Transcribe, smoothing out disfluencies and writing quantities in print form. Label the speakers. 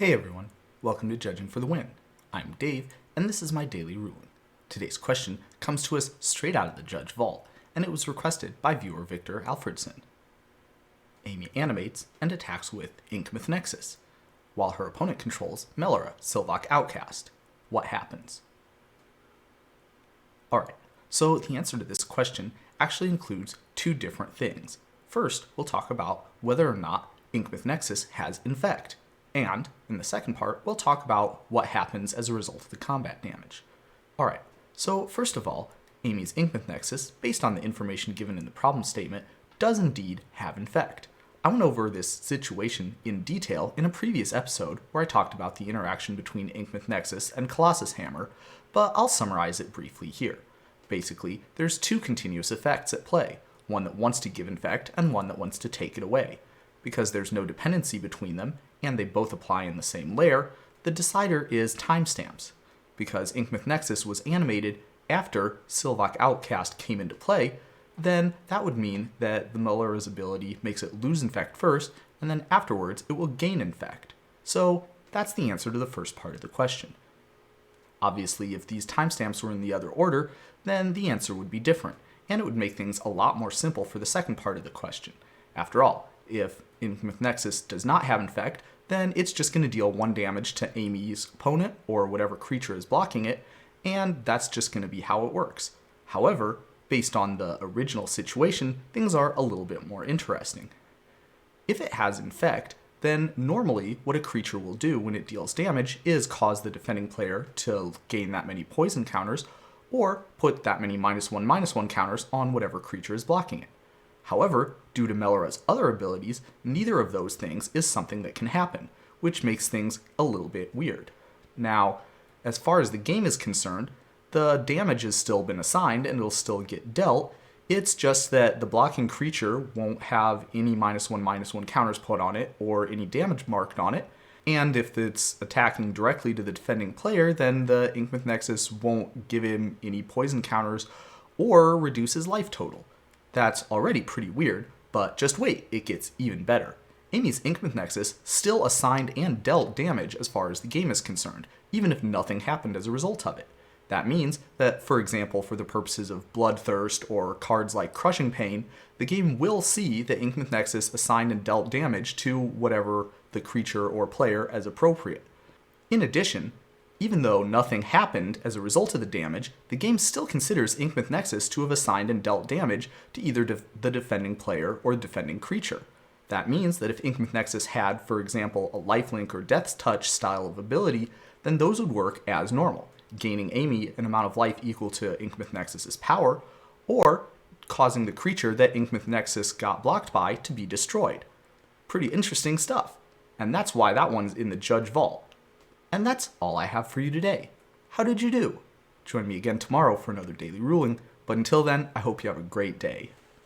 Speaker 1: Hey everyone, welcome to Judging for the Win. I'm Dave, and this is my daily ruling. Today's question comes to us straight out of the Judge Vault, and it was requested by viewer Victor Alfredson. Amy animates and attacks with Inkmoth Nexus, while her opponent controls Melira, Sylvok Outcast. What happens? Alright, so the answer to this question actually includes two different things. First, we'll talk about whether or not Inkmoth Nexus has Infect. And, in the second part, we'll talk about what happens as a result of the combat damage. Alright, so first of all, Amy's Inkmoth Nexus, based on the information given in the problem statement, does indeed have Infect. I went over this situation in detail in a previous episode where I talked about the interaction between Inkmoth Nexus and Colossus Hammer, but I'll summarize it briefly here. Basically, there's two continuous effects at play, one that wants to give Infect and one that wants to take it away. Because there's no dependency between them, and they both apply in the same layer, the decider is timestamps. Because Inkmoth Nexus was animated after Sylvok Outcast came into play, then that would mean that the Melira's ability makes it lose Infect first, and then afterwards it will gain Infect. So that's the answer to the first part of the question. Obviously, if these timestamps were in the other order, then the answer would be different, and it would make things a lot more simple for the second part of the question. After all, if Inkmoth Nexus does not have Infect, then it's just going to deal 1 damage to Amy's opponent, or whatever creature is blocking it, and that's just going to be how it works. However, based on the original situation, things are a little bit more interesting. If it has Infect, then normally what a creature will do when it deals damage is cause the defending player to gain that many poison counters, or put that many -1/-1 counters on whatever creature is blocking it. However, due to Melira's other abilities, neither of those things is something that can happen, which makes things a little bit weird. Now, as far as the game is concerned, the damage has still been assigned and it'll still get dealt. It's just that the blocking creature won't have any -1/-1 counters put on it or any damage marked on it. And if it's attacking directly to the defending player, then the Inkmoth Nexus won't give him any poison counters or reduce his life total. That's already pretty weird, but just wait, it gets even better. Amy's Inkmoth Nexus still assigned and dealt damage as far as the game is concerned, even if nothing happened as a result of it. That means that, for example, for the purposes of Bloodthirst or cards like Crushing Pain, the game will see that Inkmoth Nexus assigned and dealt damage to whatever the creature or player as appropriate. In addition, even though nothing happened as a result of the damage, the game still considers Inkmoth Nexus to have assigned and dealt damage to either the defending player or the defending creature. That means that if Inkmoth Nexus had, for example, a lifelink or death touch style of ability, then those would work as normal, gaining Amy an amount of life equal to Inkmoth Nexus's power, or causing the creature that Inkmoth Nexus got blocked by to be destroyed. Pretty interesting stuff, and that's why that one's in the Judge Vault. And that's all I have for you today. How did you do? Join me again tomorrow for another daily ruling, but until then, I hope you have a great day.